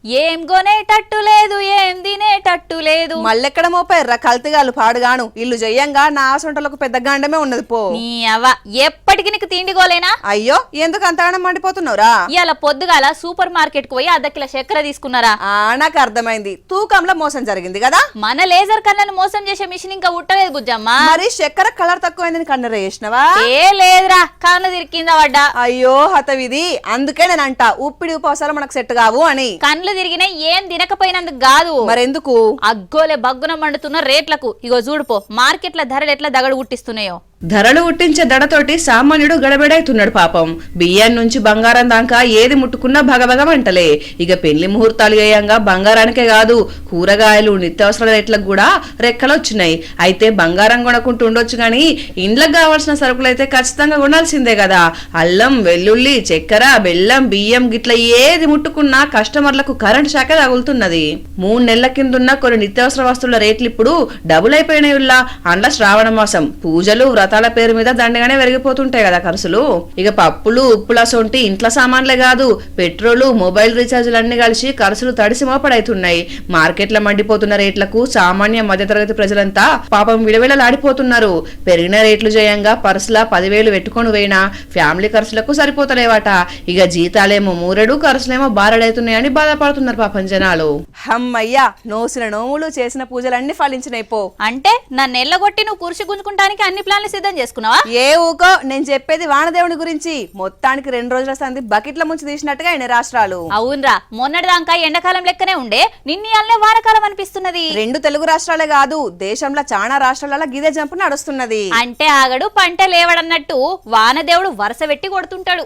ఏం కొనేటట్టు లేదు, ఏం తినేటట్టు లేదు. మళ్ళెక్కడ మోపారురా కల్తీగాలు పాడుగాను. ఇల్లు చెయ్యంగా నా సొంటలకు పెద్ద గండమే ఉన్నది పో. నీ అవ్వ ఎప్పటికి నీకు తిండిగోలేనా? అయ్యో ఎందుకు అంతగానం మండిపోతున్నావురా? ఇవాళ పొద్దుగాల సూపర్ మార్కెట్ కు పోయి అర్ధ కిలో చక్కెర తీసుకున్నారా? నాకు అర్థమైంది, తూకంలో మోసం జరిగింది కదా. మన లేజర్ కళ్ళను మోసం చేసే మిషన్ ఇంకా ఉట్టలేదు బుజ్జమ్మ. మరి చక్కెర కలర్ తక్కువైందని కన్నర చేసినవా? ఏ లేదురా, కళ్ళు తిరిగింద పడ్డా. అయ్యో హతవిధి, అందుకే నేను అంట ఉప్పిడి ఉపవాసాలు మనకు సెట్ కావు అని. కండ్లు తిరిగినా ఏం తినకపోయినందుకు కాదు, మరెందుకు? అగ్గోలే బగ్గున మండుతున్న రేట్లకు. ఇగో చూడుపో మార్కెట్ల ధరలు ఎట్లా దగడు గుట్టిస్తున్నాయో. ధరలు ఉట్టించే దడతోటి సామాన్యుడు గడబెడైతున్నాడు పాపం. బియ్యం నుంచి బంగారం దాకా ఏది ముట్టుకున్నా భగభగమంటలే. ఇక పెళ్లి ముహూర్తాలు వేయంగా బంగారానికే కాదు, కూరగాయలు నిత్యావసర రేట్లకు కూడా రెక్కలొచ్చినాయి. అయితే బంగారం కొనుక్కుంటూ ఉండొచ్చు గాని ఇండ్లకు కావాల్సిన సరుకులు అయితే ఖచ్చితంగా కొనాల్సిందే కదా. అల్లం, వెల్లుల్లి, చక్కెర, బెల్లం, బియ్యం గిట్ల ఏది ముట్టుకున్నా కస్టమర్లకు కరెంట్ షాక్ తగులుతున్నది. 3 నెలల కిందున్న కొన్ని నిత్యావసర వస్తువుల రేట్లు ఇప్పుడు డబుల్ అయిపోయినాయిలా. అండ్ల శ్రావణ మాసం, పూజలు, వ్రతాల పేరు మీద దండగానే పెరిగిపోతుంటాయి కదా ఖర్చులు. ఇక పప్పులు, ఉప్పుల సొంటి ఇంట్లో సామాన్లే కాదు, పెట్రోలు, మొబైల్ రీఛార్జీలు అన్ని కలిసి ఖర్చులు తడిసి మోపడైతున్నాయి. మార్కెట్ల మండిపోతున్న రేట్లకు సామాన్య మధ్యతరగతి ప్రజలంతా పాపం విడవిడలాడిపోతున్నారు. పెరిగిన రేట్లు చేయంగా పర్సులా 10,000 పెట్టుకొని పోయినా ఫ్యామిలీ ఖర్చులకు సరిపోతలేవట. ఇక జీతాలేమో మూరెడు, ఖర్చులేమో బారడైతున్నాయని బాధపడుతున్నారు పాపం జనాలు. అమ్మయ్యా, నోసిన నోములు చేసిన పూజలన్నీ ఫలించినాయి పో. అంటే నన్ను ఎల్లగొట్టి నువ్వు కుర్చీ గుంజుకుంటానికి అన్ని ప్లాన్లు సిద్ధం చేసుకున్నావా? ఏ ఊకో, నేను చెప్పేది వానదేవుని గురించి. మొత్తానికి 2 రోజుల సంది బకెట్ల ముంచి తీసినట్టుగా ఆయన రాష్ట్రాలు. అవునరా, మొన్నటిదాకా ఎండాకాలం లెక్కనే ఉండే, నిన్నయాలనే వానకాలం అనిపిస్తున్నది. 2 తెలుగు రాష్ట్రాలే కాదు, దేశంలో చాలా రాష్ట్రాలలో గిదే జంపు నడుస్తున్నది. అంటే ఆగడు పంట లేవడన్నట్టు వానదేవుడు వరుస పెట్టి కొడుతుంటాడు.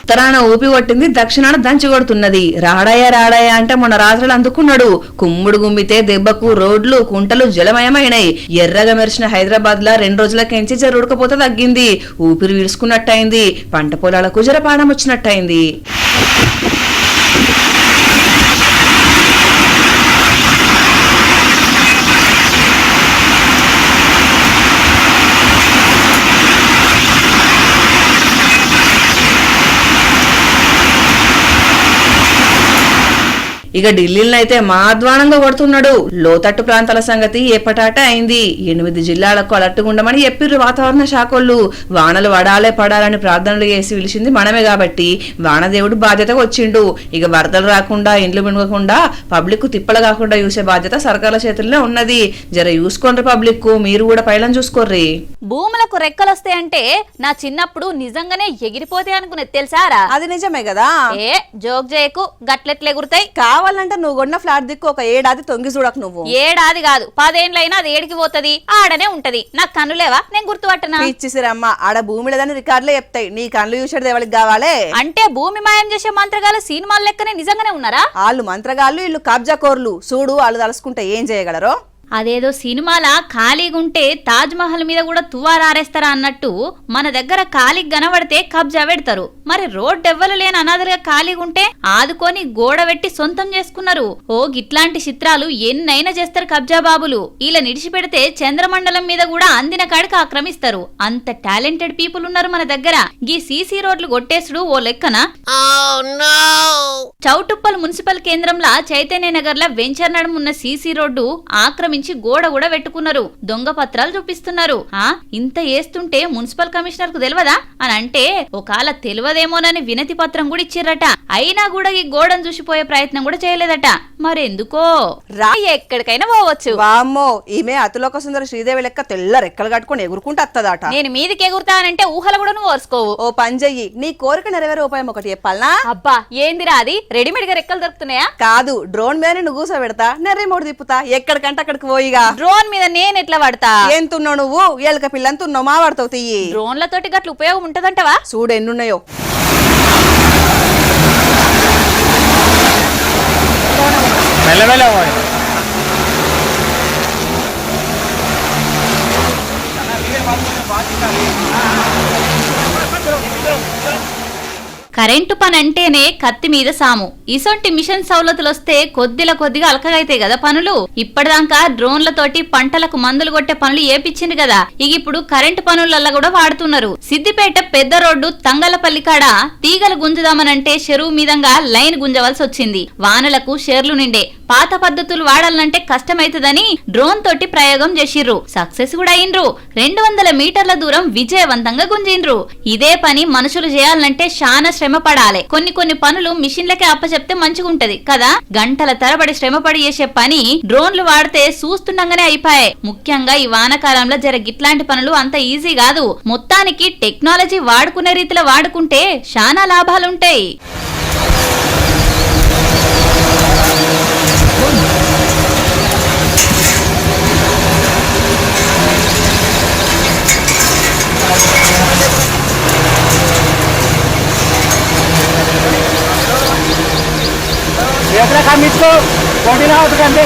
ఉత్తరాన ఊపి కొట్టింది, దక్షిణాన దంచి కొడుతున్నది. రాడాయ అంటే మొన్న రాత్రులు అందుకున్నాడు. కుమ్ముడు గుమ్మితే దెబ్బకు రోడ్లు, కుంటలు జలమయమైనాయి. ఎర్రగా మెరిసిన హైదరాబాద్ లా 2 రోజులకెంచి జరుడుకపోతే తగ్గింది. ఊపిరి వీడ్చుకున్నట్టయింది. పంట పొలాలకు జరపానం వచ్చినట్టయింది. ఇక ఢిల్లీలో అయితే మాధ్వానంగా కొడుతున్నాడు. లోతట్టు ప్రాంతాల సంగతి ఎప్పటాట అయింది. 8 జిల్లాలకు అలర్ట్గా ఉండమని చెప్పిర్రు వాతావరణ శాఖోళ్ళు. వానలు పడాలని ప్రార్థనలు చేసి పిలిచింది మనమే కాబట్టి వానదేవుడు బాధ్యతగా వచ్చిండు. ఇక వరదలు రాకుండా, ఇండ్లు మినగకుండా, పబ్లిక్ తిప్పలు కాకుండా చూసే బాధ్యత సర్కార్ల చేతుల్లో ఉన్నది. జర చూసుకోండి పబ్లిక్, మీరు కూడా పైలం చూసుకోర్రి. భూములకు రెక్కలొస్తాయంటే నా చిన్నప్పుడు నిజంగానే ఎగిరిపోతే అనుకునేది తెలుసారా? అది నిజమే కదా. ఏ జోక్ చేయకు, గట్లెట్లెగురుతాయి. కావాలంటే నువ్వు కొన్న ఫ్లాట్ దిక్కు ఒక ఏడాది తొంగి చూడకు. నువ్వు ఏడాది కాదు 10 ఏళ్ళైనా అది ఏడికి పోతది, ఆడనే ఉంటది. నాకు కన్నులేవా? నేను గుర్తుపట్టనా? ఇచ్చిసిరమ్మ, ఆడ భూమి లేదని రికార్డులే చెప్తాయి. నీ కళ్ళు చూసేది ఎవరికి కావాలి? అంటే భూమి మాయం చేసే మంత్రగాలు సినిమాల లెక్కనే నిజంగానే ఉన్నారా? వాళ్ళు మంత్రగాళ్ళు, వీళ్ళు కబ్జా కోర్లు. చూడు వాళ్ళు తలుసుకుంటే ఏం చేయగలరో. అదేదో సినిమాల ఖాళీగుంటే తాజ్ మహల్ మీద కూడా తువ్వారారేస్తారా అన్నట్టు మన దగ్గర ఖాళీ కనబడితే కబ్జా పెడతారు. మరి రోడ్ ఎవ్వలు లేని అనాథలుగా ఖాళీగుంటే ఆదుకొని గోడ పెట్టి సొంతం చేసుకున్నారు. ఓ గిట్లాంటి చిత్రాలు ఎన్నైనా చేస్తారు కబ్జా బాబులు. ఇలా నిడిచిపెడితే చంద్రమండలం మీద కూడా అందిన కాడికి ఆక్రమిస్తారు. అంత టాలెంటెడ్ పీపుల్ ఉన్నారు మన దగ్గర. గీ సీసీ రోడ్లు కొట్టేసుడు ఓ లెక్కన. చౌటుప్పల్ మున్సిపల్ కేంద్రంలో చైతన్య నగర్ ల వెంచర్ నడుమున్న సీసీ రోడ్డు ఆక్రమించి గోడ కూడా పెట్టుకున్నారు. దొంగ పత్రాలు చూపిస్తున్నారు. ఇంత వేస్తుంటే మున్సిపల్ కమిషనర్ కు తెలియదా అని అంటే ఒకవేళ తెలియదేమోనని వినతి పత్రం కూడా ఇచ్చిర్రట. అయినా కూడా ఈ గోడను చూసిపోయే ప్రయత్నం కూడా చేయలేదట. మరెందుకో ఎక్కడికైనా పోవచ్చు. వామ్మో, ఈమె అతిలోక సుందర శ్రీదేవి లెక్క తెల్ల రెక్కలు కట్టుకుని ఎగురుకుంటూ వత్తదట. నేను మీదికి ఎగురుతానంటే ఊహలు కూడా నువ్వు ఓర్చుకోవు. ఓ పని చెయ్యి, నీ కోరిక నెరవేరే ఉపాయం ఒకటి చెప్పాలనా? అబ్బా ఏందిరా అది? రెడీమేడ్ గా రెక్కలు దొరుకుతున్నాయా? కాదు, డ్రోన్ మీద నువ్వు కూర్చోబెడతా, నెర్రిమోడు తిప్పుతా, ఎక్కడికంటే అక్కడికి పోయిగా. డ్రోన్ మీద నేను ఎట్లా పడతా? ఏం తున్నావు నువ్వు? ఏళ్ళక పిల్లంతున్నావు, మా వాడతావు. తీయి. డ్రోన్లతోటి గట్ల ఉపయోగం ఉంటదంటవా? చూడు ఎన్నున్నాయో. కరెంటు పని అంటేనే కత్తి మీద సాము. ఇసొంటి మిషన్ సౌలతులొస్తే కొద్దిగా అలకగైతాయి కదా పనులు. ఇప్పటిదాకా డ్రోన్లతోటి పంటలకు మందులు కొట్టే పనులు ఏపిచ్చింది కదా, ఇక ఇప్పుడు కరెంటు పనులల్లా కూడా వాడుతున్నారు. సిద్దిపేట పెద్ద రోడ్డు తంగలపల్లి కాడ తీగలు గుంజుదామనంటే చెరువు మీదంగా లైన్ గుంజవలసి వచ్చింది. వానలకు షేర్లు నిండే. పాత పద్ధతులు వాడాలంటే కష్టమైతదని డ్రోన్ తోటి ప్రయోగం చేసిర్రు. సక్సెస్ కూడా అయినరు. 200 మీటర్ల దూరం విజయవంతంగా గుంజిండ్రు. ఇదే పని మనుషులు చేయాలంటే చాలా శ్రమ పడాలి. కొన్ని పనులు మిషన్లకే అప్పచెప్తే మంచిగుంటది కదా. గంటల తరబడి శ్రమపడి చేసే పని డ్రోన్లు వాడితే చూస్తుండగానే అయిపోయాయి. ముఖ్యంగా ఈ వానకాలంలో గిట్లాంటి పనులు అంత ఈజీ కాదు. మొత్తానికి టెక్నాలజీ వాడుకునే రీతిలో వాడుకుంటే చాలా లాభాలుంటాయి. इसको बॉडी ना होता है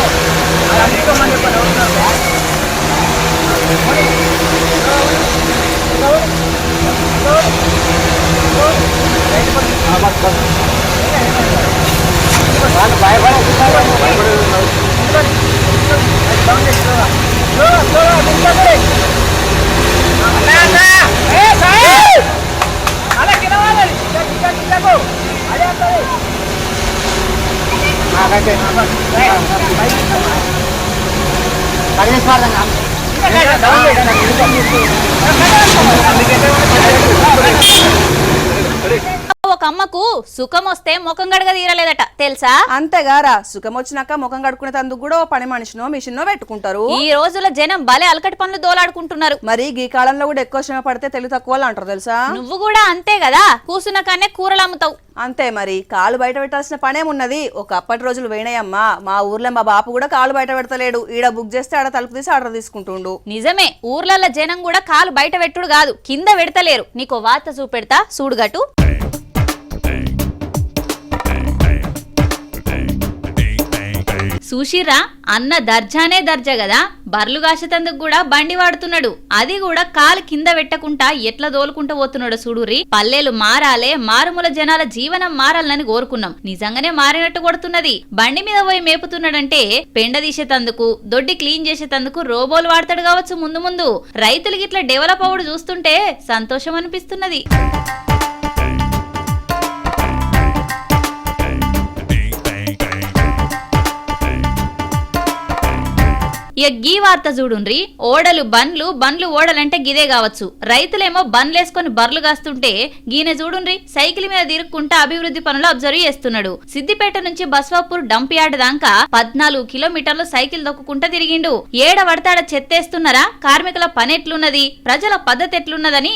ఒక అమ్మకు సుఖం వస్తే ముఖం గడగ తీరలేదట తెలుసా? అంతేగారా, సుఖం వచ్చినాక ముఖం కడుకునే తందుకు కూడా పని మనిషినో మిషన్నో పెట్టుకుంటారు. ఈ రోజుల జనం భలే అలకటి పనులు దోలాడుకుంటున్నారు. మరి ఈ కాలంలో కూడా ఎక్కువ శ్రమ పడితే తెలివి తక్కువ అంటారు తెలుసా? నువ్వు కూడా అంతే కదా, కూసున్న కానే కూరలు అమ్ముతావు. అంతే మరి, కాలు బయట పెట్టాల్సిన పనేమున్నది. ఒక అప్పటి రోజులు వేణయమ్మా, మా ఊర్లో మా బాపు కూడా కాలు బయట పెడతలేడు. ఈడ బుక్ చేస్తే ఆడ తలుపు తీసి ఆర్డర్ తీసుకుంటుండు. నిజమే, ఊర్లలో జనం కూడా కాలు బయట పెట్టుడు కాదు, కింద పెడతలేరు. నీకో వార్త చూపెడతా చూడుగటు. సుషిరా అన్న దర్జానే దర్జా కదా, బర్లు కాసేతందుకు కూడా బండి వాడుతున్నాడు. అది కూడా కాలు కింద పెట్టకుండా ఎట్లా దోలుకుంటూ పోతున్నాడు చూడురి. పల్లెలు మారాలే, మారుమూల జనాల జీవనం మారాలని కోరుకున్నాం. నిజంగానే మారినట్టు కొడుతున్నది. బండి మీద పోయి మేపుతున్నాడంటే పెండ తీసేతందుకు, దొడ్డి క్లీన్ చేసేతందుకు రోబోలు వాడతాడు కావచ్చు ముందు ముందు. రైతులకి ఇట్లా డెవలప్ అవ్వడు చూస్తుంటే సంతోషం అనిపిస్తున్నది. ఇక గీ వార్త చూడుండ్రి. ఓడలు బండ్లు ఓడలంటే గిదే కావచ్చు. రైతులేమో బండ్లేసుకొని బర్లు కాస్తుంటే గీనే చూడుండ్రి సైకిల్ మీద తిరుక్కుంటా అభివృద్ధి పనులు అబ్జర్వ్ చేస్తున్నాడు. సిద్దిపేట నుంచి బస్వాపూర్ డంప్ యార్డ్ దాకా 14 కిలోమీటర్లు సైకిల్ దొక్కుంటా తిరిగిండు. ఏడ పడతాడ చెత్తేస్తున్నారా, కార్మికుల పని ఎట్లున్నది, ప్రజల పద్ధతి ఎట్లున్నదని,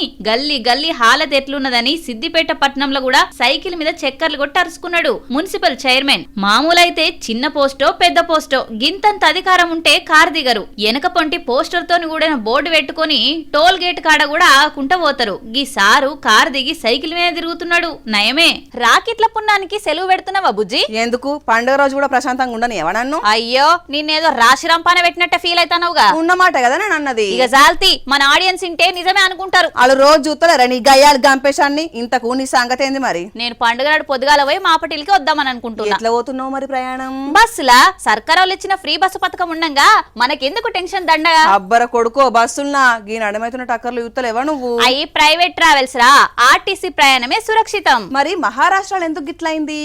గల్లీ హాలత్ ఎట్లున్నదని సిద్దిపేట పట్టణంలో కూడా సైకిల్ మీద చక్కర్లు కొట్టి అరుచుకున్నాడు మున్సిపల్ చైర్మన్. మామూలైతే చిన్న పోస్టో పెద్ద పోస్టో గింతంత అధికారం ఉంటే కార్ దిగరు. వెనక పొంటి పోస్టర్ తోని కూడిన బోర్డు పెట్టుకుని టోల్ గేట్ కాడ కూడా ఆకుంటా పోతారు. గీ సారు కారు దిగి సైకిల్ మీద తిరుగుతున్నాడు. నయమే. రాకెట్ల పుణ్యానికి సెలవు పెడుతున్నావా బుజ్జి? ఎందుకు, పండుగ రోజు కూడా ప్రశాంతంగా ఉండని ఎవనన్ను? అయ్యో, నిన్నేదో రాశిరంపాన పెట్టినట్టే ఫీల్ అవుతానవుగా. ఉన్నమాట కదా నేను అన్నది. ఇక జాల్తి మన ఆడియన్స్ ఇంటే నిజమే అనుకుంటారు. వాళ్ళు రోజు చూస్తలేరా నీ గయ్యాలు గంపేశాన్ని? ఇంతకు నీ సంగతి ఏంది మరి? నేను పండుగ నాడు పొద్దుగాల పోయి మాపటిల్కి వద్దామని అనుకుంటున్నా. ఎట్లా పోతున్నావు మరి ప్రయాణం? బస్సులా సర్కారు వాళ్ళు ఇచ్చిన ఫ్రీ బస్సు పథకం ఉండంగా మనకెందుకు టెన్షన్ దండగా? అబ్బర కొడుకో, బస్సున్నా గీ నడమైతున్న టక్కర్లు యుత్తలేవా నువ్వు? అయ్యి ప్రైవేట్ ట్రావెల్స్ రా, ఆర్టీసీ ప్రయాణమే సురక్షితం. మరి మహారాష్ట్రలో ఎందుకు గిట్లయింది?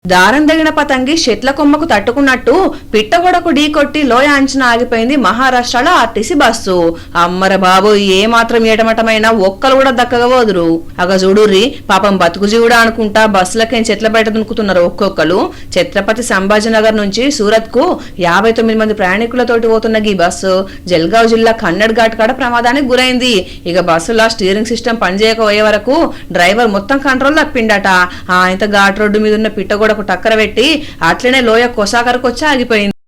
దారం తగిన పతంగి చెట్ల కొమ్మకు తట్టుకున్నట్టు పిట్టగొడకు ఢీ కొట్టి లోయ అంచనా ఆగిపోయింది మహారాష్ట్రలో ఆర్టీసీ బస్సు. అమ్మర బాబు, ఏ మాత్రం ఏటమటమైనా ఒక్కలు కూడా దక్కగా పోదురు. అగ చూడుర్రి, పాపం బతుకు జీవుడా అనుకుంటా బస్సులకేం చెట్ల బయట దునుకుతున్నారు ఒక్కొక్కరు. ఛత్రపతి సంభాజీనగర్ నుంచి సూరత్ కు 59 మంది ప్రయాణికులతోటి పోతున్న ఈ బస్సు జల్గావ్ జిల్లా కన్నడ్ ఘాట్ కాడ ప్రమాదానికి గురైంది. ఇక బస్సులో స్టీరింగ్ సిస్టమ్ పనిచేయకపోయే వరకు డ్రైవర్ మొత్తం కంట్రోల్ తప్పిండట. ఇంత ఘాట్ రోడ్డు మీద ఉన్న పిట్టగొడ టక్కర పెట్టి అట్లనే లోయ కొసాకరకు వచ్చి ఆగిపోయింది.